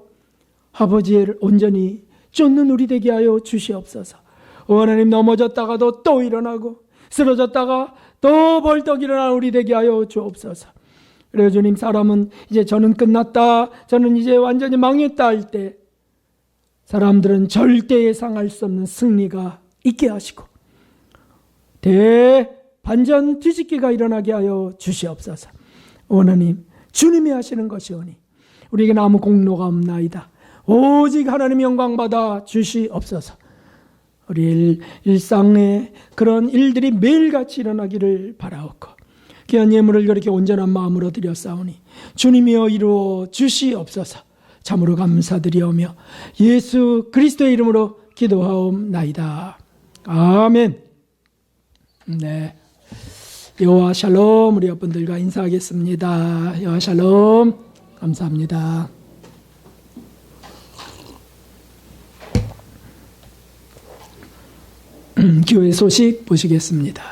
아버지를 온전히 쫓는 우리 되게 하여 주시옵소서. 하나님 넘어졌다가도 또 일어나고 쓰러졌다가 또 벌떡 일어나 우리 되게 하여 주옵소서. 그래요 주님, 사람은 이제 저는 끝났다, 저는 이제 완전히 망했다 할 때 사람들은 절대 예상할 수 없는 승리가 있게 하시고 대반전 뒤집기가 일어나게 하여 주시옵소서. 하나님, 주님이 하시는 것이오니 우리에게는 아무 공로가 없나이다. 오직 하나님 영광 받아 주시옵소서. 우리 일상의 그런 일들이 매일같이 일어나기를 바라옵고 귀한 예물을 그렇게 온전한 마음으로 드렸사오니 주님이여 이루어 주시옵소서. 참으로 감사드리오며 예수 그리스도의 이름으로 기도하옵나이다. 아멘. 네, 여호와 샬롬. 우리 여러분들과 인사하겠습니다. 여호와 샬롬. 감사합니다. 교회 소식 보시겠습니다.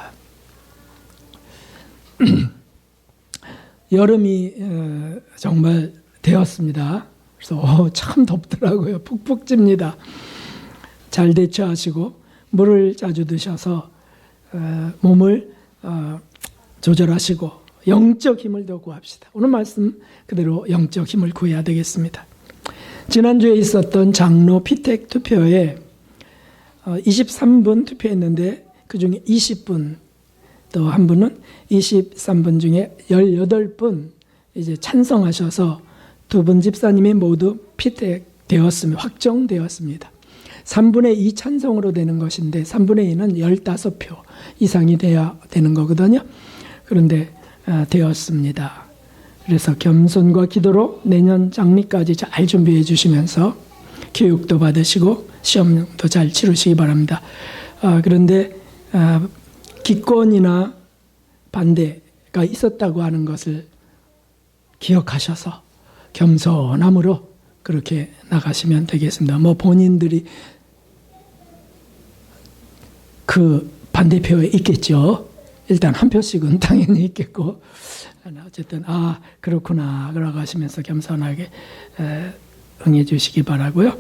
여름이 정말 되었습니다. 그래서 참 덥더라고요. 푹푹 찝니다. 잘 대처하시고 물을 자주 드셔서 몸을 조절하시고 영적 힘을 더 구합시다. 오늘 말씀 그대로 영적 힘을 구해야 되겠습니다. 지난주에 있었던 장로 피택 투표에 23분 투표했는데 그중에 20분, 또 한 분은 23분 중에 18분 이제 찬성하셔서 두 분 집사님이 모두 피택되었습니다. 확정되었습니다. 3분의 2 찬성으로 되는 것인데 3분의 2는 15표 이상이 돼야 되는 거거든요. 그런데 되었습니다. 그래서 겸손과 기도로 내년 장례까지 잘 준비해 주시면서 교육도 받으시고 시험도 잘 치르시기 바랍니다. 그런데 기권이나 반대가 있었다고 하는 것을 기억하셔서 겸손함으로 그렇게 나가시면 되겠습니다. 뭐 본인들이 그 반대표에 있겠죠. 일단 한 표씩은 당연히 있겠고, 어쨌든 그렇구나 그러고 하시면서 겸손하게 응해 주시기 바라고요.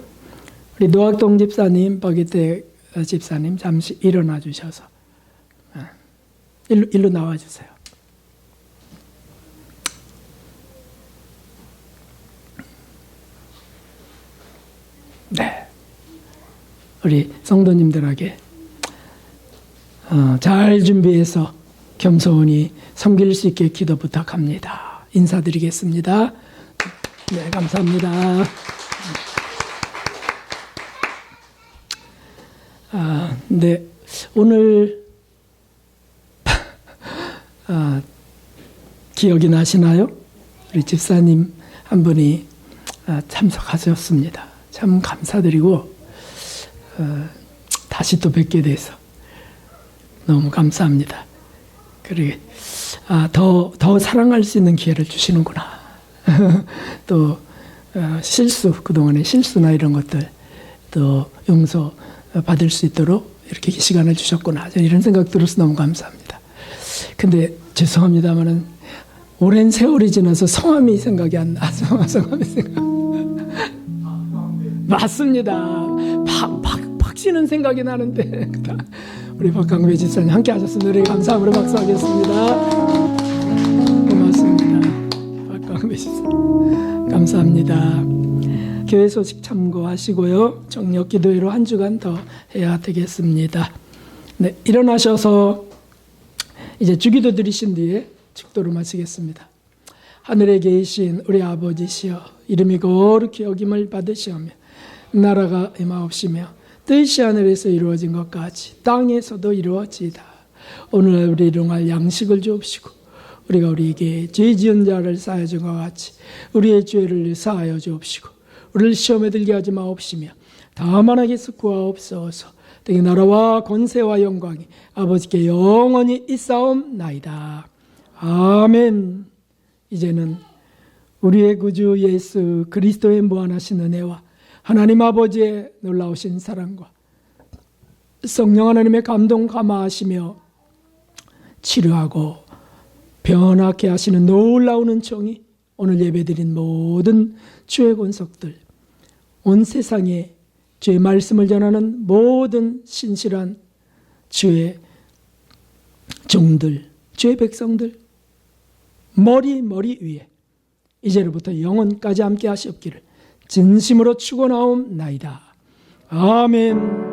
우리 노학동 집사님, 버기대 집사님 잠시 일어나 주셔서 일로 나와 주세요. 네, 우리 성도님들에게 잘 준비해서 겸손히 섬길 수 있게 기도 부탁합니다. 인사드리겠습니다. 네, 감사합니다. 네, 오늘 기억이 나시나요? 우리 집사님 한 분이 참석하셨습니다. 참 감사드리고 다시 또 뵙게 돼서 너무 감사합니다. 그리고 더 사랑할 수 있는 기회를 주시는구나. 또 그동안의 실수나 이런 것들 또 용서 받을 수 있도록 이렇게 시간을 주셨구나. 이런 생각 들어서 너무 감사합니다. 근데 죄송합니다만은 오랜 세월이 지나서 성함이 생각이 안 나. 성함이 생각. 맞습니다. 박씨는 생각이 나는데 우리 박강배 집사님 함께 하셨습니다. 우리 감사함으로 박수하겠습니다. 고맙습니다. 박강배 집사님 감사합니다. 교회 소식 참고하시고요. 정력 기도회로 한 주간 더 해야 되겠습니다. 네, 일어나셔서 이제 주기도 드리신 뒤에 축도를 마치겠습니다. 하늘에 계신 우리 아버지시여, 이름이 거룩히 여김을 받으시오며 나라가 임하옵시며 뜻이 하늘에서 이루어진 것 같이 땅에서도 이루어지이다. 오늘 우리 일용할 양식을 주옵시고 우리가 우리에게 죄 지은 자를 사하여 준 것 같이 우리의 죄를 사하여 주옵시고 우리를 시험에 들게 하지 마옵시며 다만 악에서 구하옵소서. 되게 나라와 권세와 영광이 아버지께 영원히 있사옵나이다. 아멘. 이제는 우리의 구주 예수 그리스도의 무한하신 은혜와 하나님 아버지의 놀라우신 사랑과 성령 하나님의 감동 감화하시며 치료하고 변하게 하시는 놀라운 은총이 오늘 예배드린 모든 주의 권속들 온 세상에 주의 말씀을 전하는 모든 신실한 주의 종들, 주의 백성들 머리 위에 이제로부터 영원까지 함께 하시옵기를 진심으로 축원하옵나이다. 아멘.